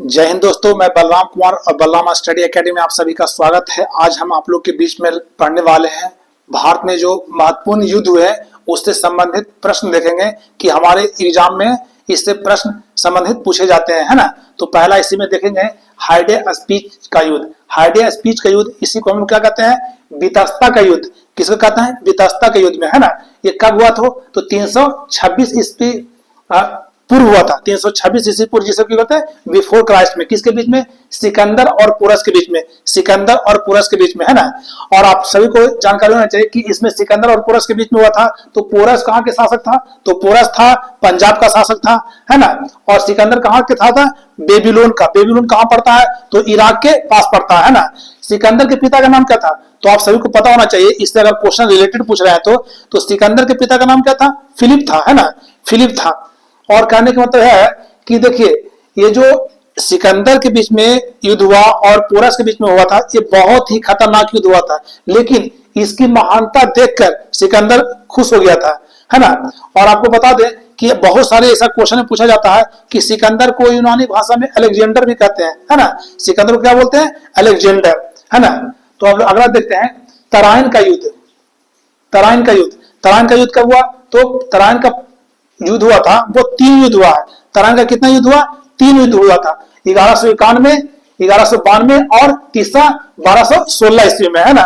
जय हिंद दोस्तों, मैं बलराम कुमार और बलराम स्टडी एकेडमी में आप सभी का स्वागत है। आज हम आप लोग के बीच में पढ़ने वाले हैं भारत में जो महत्वपूर्ण युद्ध हुए उससे संबंधित प्रश्न देखेंगे कि हमारे एग्जाम में इससे प्रश्न संबंधित पूछे जाते हैं, है ना। तो पहला इसी में देखेंगे हाइडे स्पीच का युद्ध। हाइडे स्पीच का युद्ध, इसी को हम क्या कहते हैं, वितस्ता का युद्ध। किसको कहते हैं, वितस्ता के युद्ध में, है ना। ये कब हुआ था, तो 326 ईस्वी पूर्व हुआ था। 326 ईस्वी पूर्व, जिसे क्या कहते हैं, बिफोर क्राइस्ट में। किसके बीच में, सिकंदर और पुरस के बीच में। सिकंदर और पुरस के बीच में, है ना। और आप सभी को जानकारी होना चाहिए कि इसमें सिकंदर और पुरस के बीच में हुआ था। तो पुरस कहाँ के शासक था, तो पुरस था पंजाब का शासक था, है ना। और सिकंदर कहाँ के था, बेबीलोन का। बेबीलोन कहाँ पड़ता है, तो इराक के पास पड़ता है ना। सिकंदर के पिता का नाम क्या था, तो आप सभी को पता होना चाहिए। इससे अगर क्वेश्चन रिलेटेड पूछ रहे हैं तो सिकंदर के पिता का नाम क्या था, फिलिप था, है ना। फिलिप था। और कहने का मतलब है कि देखिए, ये जो सिकंदर के बीच में युद्ध हुआ और पोरस के बीच में हुआ था, ये बहुत ही खतरनाक युद्ध हुआ था। लेकिन इसकी महानता देखकर सिकंदर खुश हो गया था, है ना। और आपको बता दें कि बहुत सारे ऐसा क्वेश्चन में पूछा जाता है कि सिकंदर को यूनानी भाषा में अलेक्जेंडर भी कहते हैं, है ना। सिकंदर को क्या बोलते हैं, अलेक्जेंडर, है ना। तो अब अगला देखते हैं तराइन का युद्ध। तराइन का युद्ध, तराइन का युद्ध कब हुआ, तो तराइन का युद्ध हुआ था वो 3 युद्ध हुआ है। तराइन का कितना युद्ध हुआ, 3 युद्ध हुआ था। 1191, 1192 और तीसरा 1216 ईस्वी में, है ना।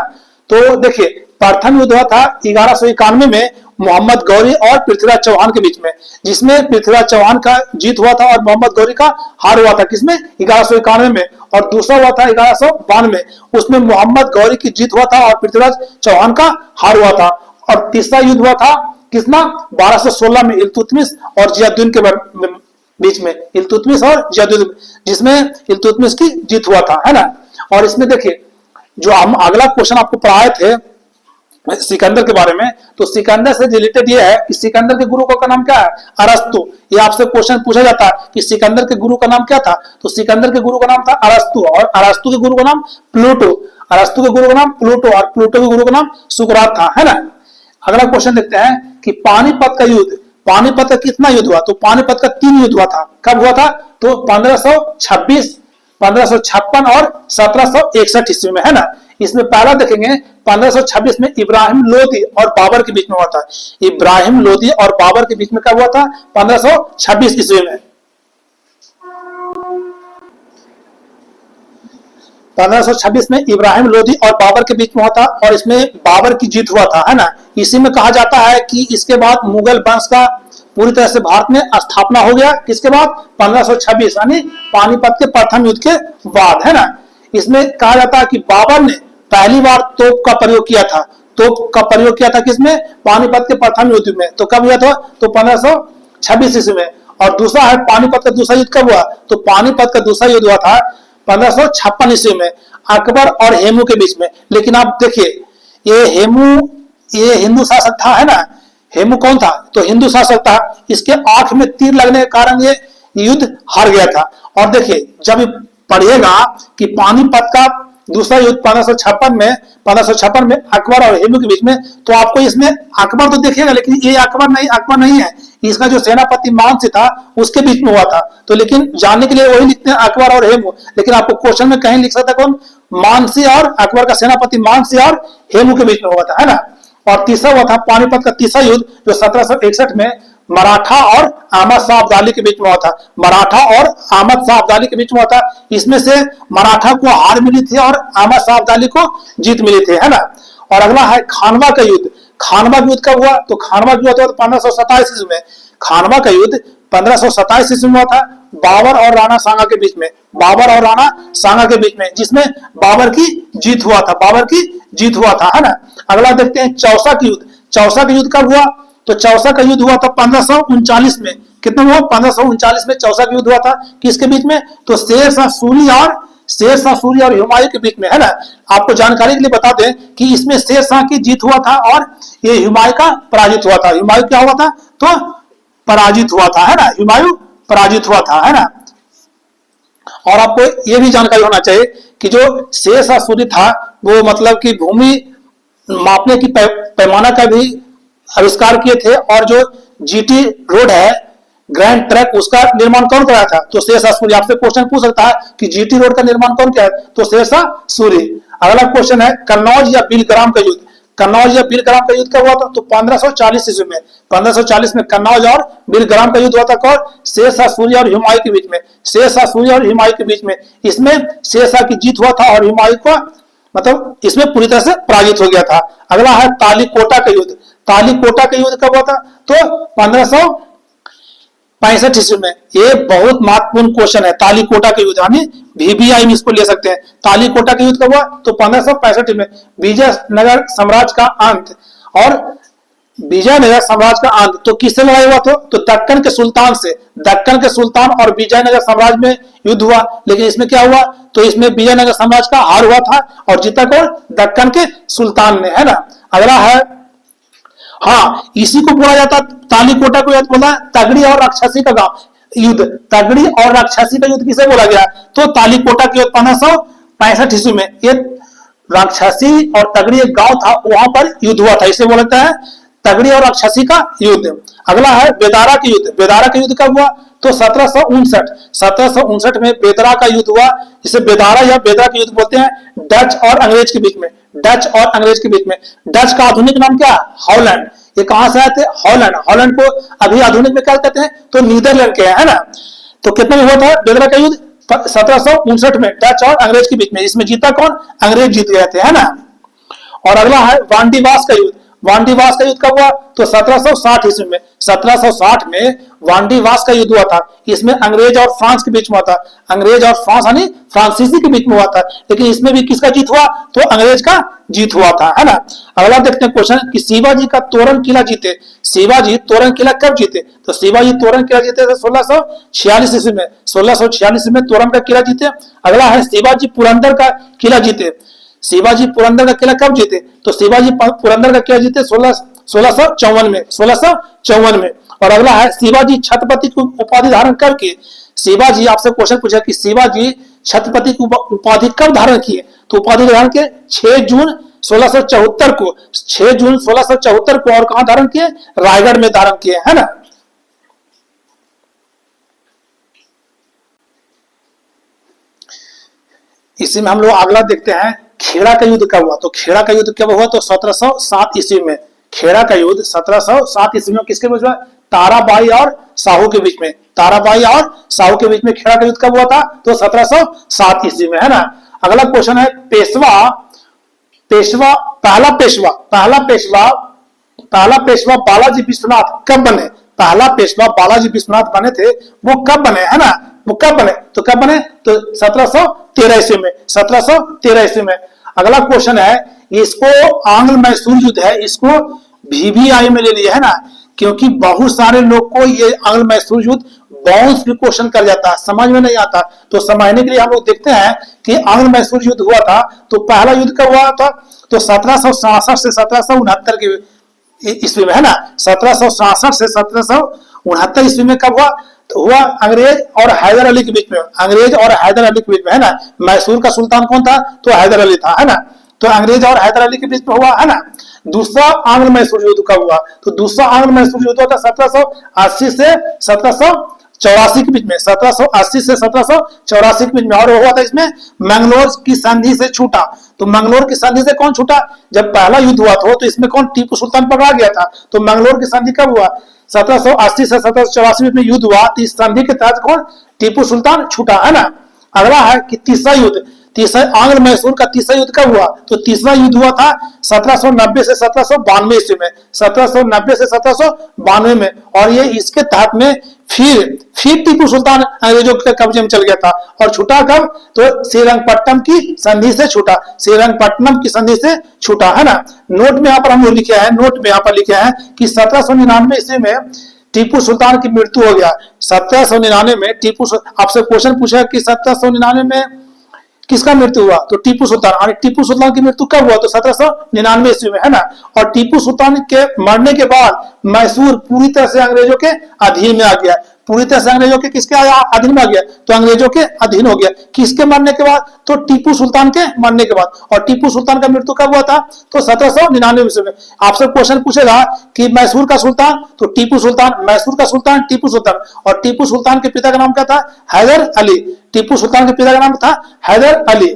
तो देखिए, प्रथम युद्ध हुआ था 1191 में मोहम्मद गौरी और पृथ्वीराज चौहान के बीच में, जिसमें पृथ्वीराज चौहान का जीत हुआ था और मोहम्मद गौरी का हार हुआ था। किसमें, 1191 में। और दूसरा हुआ था 1192, उसमें मोहम्मद गौरी की जीत हुआ था और पृथ्वीराज चौहान का हार हुआ था। और तीसरा युद्ध हुआ था किसना, 1216 में इल्तुतमिश और जियाउद्दीन के बीच में। इल्तुतमिश और जियाउद्दीन, जिसमें इल्तुतमिश की जीत हुआ था, है ना। और इसमें देखिए, जो हम अगला क्वेश्चन आपको पढ़ाए थे सिकंदर के बारे में, तो सिकंदर से रिलेटेड ये है कि सिकंदर के गुरु का नाम क्या है, अरस्तु। ये आपसे क्वेश्चन पूछा जाता है कि सिकंदर के गुरु का नाम क्या था, तो सिकंदर के गुरु का नाम था अरस्तु। और अरस्तु के गुरु का नाम प्लूटो। अरस्तु के गुरु का नाम प्लूटो और प्लूटो के गुरु का नाम सुकरात था, है ना। अगला क्वेश्चन देखते हैं कि पानीपत का युद्ध। पानीपत का कितना युद्ध हुआ, तो पानीपत का 3 युद्ध हुआ था। कब हुआ था, तो 1526, 1556 और 1761 ईस्वी में, है ना। इसमें पहला देखेंगे 1526 में इब्राहिम लोदी और बाबर के बीच में हुआ था। इब्राहिम लोदी और बाबर के बीच में कब हुआ था, 1526 ईस्वी में। 1526 में इब्राहिम लोदी और बाबर के बीच में हुआ था और इसमें बाबर की जीत हुआ था, है ना। इसी में कहा जाता है कि इसके बाद मुगल वंश का पूरी तरह से भारत में स्थापना हो गया। किसके बाद, 1526 यानी पानीपत के प्रथम युद्ध के बाद, है ना। इसमें कहा जाता है कि बाबर ने पहली बार तोप का प्रयोग किया था। तोप का प्रयोग किया था किसमें, पानीपत के प्रथम युद्ध में। तो कब हुआ था, तो 1526 ईस्वी में। और दूसरा है पानीपत का दूसरा युद्ध कब हुआ, तो पानीपत का दूसरा युद्ध हुआ था 1556 ईस्वी में, अकबर और हेमू के बीच में। लेकिन आप देखिए, ये हेमू ये हिंदू शासक था, है ना। हेमू कौन था, तो हिंदू शासक था। इसके आंख में तीर लगने के कारण ये युद्ध हार गया था। और देखिए, जब पढ़िएगा कि पानीपत का दूसरा युद्ध 1556 में अकबर और हेमू के बीच में, तो आपको इसमें अकबर तो देखिएगा, लेकिन ये अकबर नहीं है। इसका जो सेनापति मानसी था उसके बीच में हुआ था। तो लेकिन जानने के लिए वही लिखते हैं अकबर और हेमू, लेकिन आपको क्वेश्चन में कहीं लिख सकता है कौन, मानसी और अकबर का सेनापति मानसी और हेमू के बीच में हुआ था, है ना। और तीसरा हुआ था पानीपत का तीसरा युद्ध जो 1761 में मराठा और अहमद शाह अब्दाली के बीच में हुआ था। मराठा और अहमद शाह अब्दाली के बीच में हुआ था। इसमें से मराठा को हार मिली थी और अहमद शाह अब्दाली को जीत मिली थी, है ना। और अगला है खानवा का युद्ध। खानवा का युद्ध कब हुआ, तो खानवा का युद्ध हुआ 1527 ईस्वी में। खानवा का युद्ध 1527 ईस्वी में हुआ था बाबर और राणा सांगा के बीच में। बाबर और राणा सांगा के बीच में, जिसमें बाबर की जीत हुआ था। बाबर की जीत हुआ था, है ना। अगला देखते हैं चौसा का युद्ध। चौसा का युद्ध कब हुआ, तो चौसा का युद्ध हुआ था 1539 में। कितना हुआ, 1539 में चौसा का युद्ध हुआ था। किसके बीच में, तो शेरशाह सूरी और हुमायूं के बीच में, है ना। आपको जानकारी के लिए बता दें कि इसमें शेरशाह की जीत हुआ था और ये हुमायूं का पराजित हुआ था। हुमायूं क्या हुआ था, तो पराजित हुआ था, है ना। हुमायूं पराजित हुआ था, है ना। और आपको ये भी जानकारी होना चाहिए कि जो शेरशाह सूरी था वो मतलब कि भूमि मापने की पैमाना का भी आविष्कार किए थे। और जो जीटी रोड है, ग्रैंड ट्रैक, उसका निर्माण कौन कराया था? तो शेरशाह सूरी। आपसे क्वेश्चन पूछ सकता है कि जीटी रोड का निर्माण कौन किया है? तो शेरशाह सूरी। अगला क्वेश्चन है कन्नौज या बिलग्राम का युद्ध। कन्नौज या बिलग्राम का युद्ध कब हुआ था? तो 1540 ईस्वी में। 1540 में कन्नौज और बिलग्राम का युद्ध हुआ था। कौन? शेरशाह सूरी और हुमायूं के बीच में। शेरशाह सूरी और हुमायूं के बीच में। इसमें शेरशाह की जीत हुआ था और हुमायूं को मतलब इसमें पूरी तरह से पराजित हो गया था। अगला है तालीकोटा का युद्ध। तालीकोटा का युद्ध कब हुआ था? तो 1565 ईस्वी में। ये बहुत महत्वपूर्ण क्वेश्चन है। तालीकोटा का युद्ध यानी VBI में इसको ले सकते हैं। तालीकोटा का युद्ध कब हुआ? तो 1565 में। विजयनगर साम्राज्य का अंत और विजयनगर साम्राज्य का अंत तो किससे लड़ाई हुआ था? तो दक्कन के सुल्तान से। दक्कन के सुल्तान और विजयनगर साम्राज्य में युद्ध हुआ। लेकिन इसमें क्या हुआ? तो इसमें विजयनगर साम्राज्य का हार हुआ था और जीता कौन? दक्कन के सुल्तान ने, है ना। अगला है, हाँ, इसी को बोला जाता तालीकोटा को याद बोला तगड़ी और राक्षसी का गांव युद्ध। तगड़ी और राक्षसी का युद्ध किसे बोला गया? तो तालीकोटा के 1565 ईस्वी में। ये राक्षसी और तगड़ी एक गांव था, वहां पर युद्ध हुआ था, इसे बोलता है तगड़ी और राक्षसी का युद्ध। अगला है बेदारा का युद्ध। बेदारा का युद्ध कब हुआ? तो 1759 में बेदारा का युद्ध हुआ। इसे बेदारा या बेदारा का युद्ध बोलते हैं। डच और अंग्रेज के बीच में। डच और अंग्रेज के बीच में। डच का आधुनिक नाम क्या है? हॉलैंड। ये कहां से आए थे? हॉलैंड। हॉलैंड को अभी आधुनिक में क्या कहते हैं? तो नीदरलैंड के है ना। तो कितने में हुआ था बेदारा का युद्ध? 1759 में डच और अंग्रेज के बीच में। इसमें जीता कौन? अंग्रेज जीत गए थे, है ना। और अगला है वांडीवास का युद्ध। वांडीवास का युद्ध कब हुआ? तो 1760 ईस्वी में। 1760 में वांडीवास का युद्ध हुआ था। इसमें अंग्रेज और फ्रांस के बीच में हुआ था। अंग्रेज और फ्रांस यानी फ्रांसीसी के बीच में हुआ था। लेकिन इसमें भी किसका जीत हुआ? तो अंग्रेज का जीत हुआ था, है ना। अगला देखते हैं क्वेश्चन कि शिवाजी का तोरण किला जीते। शिवाजी तोरण किला कब जीते? तो शिवाजी तोरण किला जीते थे 1646 ईस्वी में। 1646 में तोरण का किला जीते। अगला है शिवाजी पुरंदर का किला जीते। शिवाजी पुरंदर का किला कब जीते? तो शिवाजी पुरंदर का किला जीते 1654 में। 1654 में। और अगला है शिवाजी छत्रपति की उपाधि धारण कब किए? शिवाजी, आपसे क्वेश्चन पूछा कि शिवाजी छत्रपति की उपाधि कब धारण किए? तो उपाधि धारण के 6 जून 1674 को। 6 जून 1674 को। और कहां धारण किए? रायगढ़ में धारण किए, है ना। इसी में हम लोग अगला देखते हैं खेड़ा का युद्ध कब हुआ? तो खेड़ा का युद्ध कब हुआ? तो 1707 ईस्वी में। खेड़ा का युद्ध 1707 ईस्वी में किसके बीच में? ताराबाई और साहू के बीच में। ताराबाई और साहू के बीच में खेड़ा का युद्ध कब हुआ था? तो 1707 ईस्वी में, है ना। अगला क्वेश्चन है पहला पेशवा बालाजी विश्वनाथ कब बने? पहला पेशवा बालाजी विश्वनाथ बने थे, वो कब बने, है ना। वो कब बने? तो कब बने? तो 1713 ईस्वी में। 1713 ईस्वी में। अगला क्वेश्चन है, इसको आंग्ल मैसूर युद्ध है, इसको VBI में ले लिया, है ना। क्योंकि बहुत सारे लोग को ये आंग्ल मैसूर युद्ध बाउंस भी क्वेश्चन कर जाता है, समझ में नहीं आता। तो समझने के लिए हम लोग देखते हैं कि आंग्ल मैसूर युद्ध हुआ था तो पहला युद्ध कब हुआ था? तो 1766 से 1769 के ईस्वी में, है ना। 1766 से 1769 ईस्वी में कब हुआ? तो हुआ अंग्रेज और हैदर अली के बीच में। अंग्रेज और हैदर अली के बीच में, है ना। मैसूर का सुल्तान कौन था? तो हैदर अली था, है ना। तो अंग्रेज और हैदर अली के बीच में हुआ, है ना। दूसरा आंग्ल मैसूर युद्ध कब हुआ? तो दूसरा आंग्ल मैसूर युद्ध हुआ था 1780 से 1784 के बीच में। 1780 से 1784 के बीच में। और हुआ था इसमें मैंगलोर की संधि से छूटा। तो मैंगलोर की संधि से कौन छूटा? जब पहला युद्ध हुआ था तो इसमें कौन? टीपू सुल्तान पकड़ा गया था। तो मैंगलोर की संधि कब हुआ? 1780 से 1784 में युद्ध हुआ। तो इस संधि के तहत कौन? टीपू सुल्तान छूटा, है ना। अगला है कि तीसरा युद्ध, तीसरा आंग्ल मैसूर का तीसरा युद्ध कब हुआ? तो तीसरा युद्ध हुआ था 1790 से 1792 ईस्वी में। 1790 से 1792 में। और ये इसके तहत में फिर टीपू सुल्तान अंग्रेजों के कब्जे में चल गया था। और छूटा कब? तो श्रीरंगपट्टनम की संधि से छूटा। श्रीरंगपट्टनम की संधि से छूटा, है ना। नोट में यहाँ पर हम लोग लिखे हैं, नोट में यहाँ पर लिखे हैं कि 1799 ईस्वी में टीपू सुल्तान की मृत्यु हो गया। 1799 में टीपू, आपसे क्वेश्चन पूछा कि 1799 में किसका मृत्यु हुआ? तो टीपू सुल्तान। और टीपू सुल्तान की मृत्यु कब हुआ? तो 1799 ईस्वी में, है ना। और टीपू सुल्तान के मरने के बाद मैसूर पूरी तरह से अंग्रेजों के अधीन में आ गया। पूरी तरह से अंग्रेजों के किसके अधीन में आ गया, तो अंग्रेजों के अधीन हो गया। किसके मरने के बाद, तो टीपू सुल्तान के मरने के बाद। और टीपू सुल्तान का मृत्यु कब हुआ था, तो 1799 ईस्वी में। आपसे क्वेश्चन पूछेगा कि मैसूर का सुल्तान, तो टीपू सुल्तान, मैसूर का सुल्तान टीपू सुल्तान। और टीपू सुल्तान के पिता का नाम क्या था, हैदर अली। टीपू सुल्तान के पिता का नाम था हैदर अली।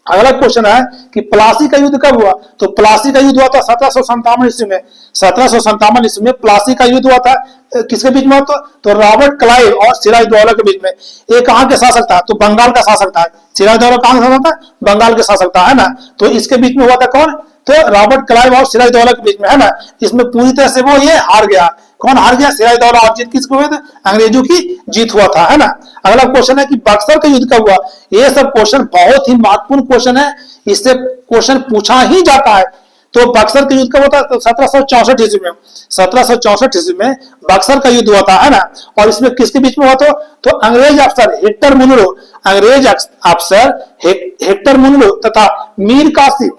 अगला क्वेश्चन है कि प्लासी का युद्ध कब हुआ, तो प्लासी का युद्ध हुआ था 1757 ईस्वी में। 1757 ईस्वी में प्लासी का युद्ध हुआ था। किसके बीच में हुआ, तो रॉबर्ट क्लाइव और सिराज दौला के बीच में। ये कहां के शासक था, तो बंगाल का शासक था। सिराज दौला कहां का शासक था, बंगाल के शासक था, है ना। तो इसके बीच में हुआ था कौन, तो रॉबर्ट क्लाइव और सिराज दौला के बीच में, है ना। इसमें पूरी तरह से वो ये हार गया। कौन हार गया, सिराज दौला। और जीत किसको हुई, अंग्रेजों की जीत हुआ था, है ना। अगला क्वेश्चन है कि बक्सर का युद्ध कब हुआ। ये सब क्वेश्चन बहुत ही महत्वपूर्ण क्वेश्चन है, इससे क्वेश्चन पूछा ही जाता है। तो बक्सर का युद्ध कब होता है, तो 1764 ईस्वी में। 1764 ईस्वी में बक्सर का युद्ध हुआ था, है ना। और इसमें किसके बीच में हुआ, तो अंग्रेज अफसर हेक्टर मुनरो, अंग्रेज अफसर हेक्टर मुनरो तथा मीर कासिम,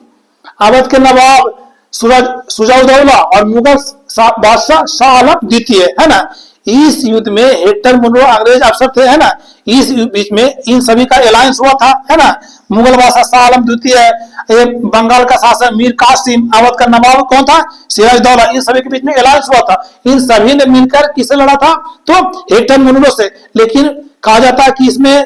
अवध के नवाब सुजाउद्दौला और मुगल बादशाह शाह आलम द्वितीय, है ना। इस युद्ध में हेक्टर मुनरो अंग्रेज अफसर थे, है ना। इस बीच में इन सभी का अलायंस हुआ था, है ना। मुगल बादशाह शाह आलम द्वितीय, बंगाल का शासक मीर कासिम, अवध का नवाब कौन था, सिराजदौला, इन सभी के बीच में अलायंस हुआ था। इन सभी ने मिलकर किससे लड़ा था, तो हेक्टर मुनरो से। लेकिन कहा जाता है कि इसमें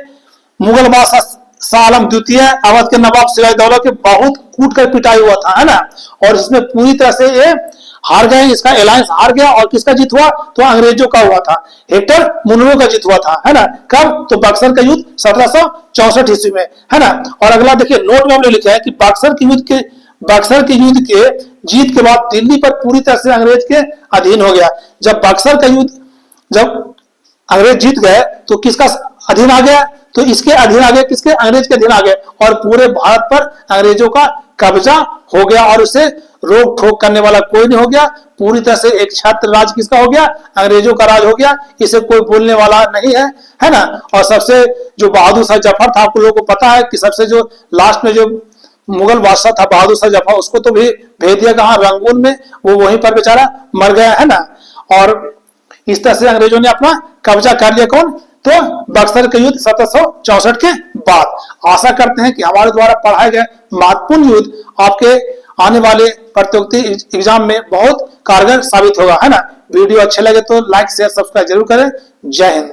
मुगल बादशाह शाह आलम द्वितीय, अवध के नवाब सिराजदौला के बहुत कूट कर पिटाई हुआ था, है ना। और इसमें पूरी तरह से ये हार गए, इसका अलायंस हार गया। और किसका जीत हुआ, तो अंग्रेजों का हुआ था, हेक्टर मुनरो का जीत हुआ था, है ना। कब, तो बक्सर का युद्ध 1764 ईस्वी में, है ना। और अगला देखिए, नोट में हमने लिखा है कि बक्सर के युद्ध के जीत के बाद दिल्ली पर पूरी तरह से अंग्रेज के अधीन हो गया। जब बक्सर का युद्ध, जब अंग्रेज जीत गए तो किसका अधीन आ गया, तो इसके अधीन आ गए, किसके, अंग्रेज के अधीन आ गए। और पूरे भारत पर अंग्रेजों का कब्जा हो गया और उसे रोक ठोक करने वाला कोई नहीं हो गया। पूरी तरह से एक छत्र राज किसका हो गया, अंग्रेजों का राज हो गया। इसे कोई बोलने वाला नहीं है ना। और सबसे जो बहादुर शाह जफर था, आप लोगों को पता है कि सबसे जो लास्ट में जो मुगल बादशाह था बहादुर शाह जफर, उसको तो भी भेज दिया कहां, रंगून में। वो वहीं पर बेचारा मर गया, है ना। और इस तरह से अंग्रेजों ने अपना कब्जा कर लिया, कौन, तो बक्सर के युद्ध 1764 के बाद। आशा करते हैं कि हमारे द्वारा पढ़ाए गए महत्वपूर्ण युद्ध आपके आने वाले प्रतियोगिता एग्जाम में बहुत कारगर साबित होगा, है ना। वीडियो अच्छे लगे तो लाइक शेयर सब्सक्राइब जरूर करें। जय हिंद।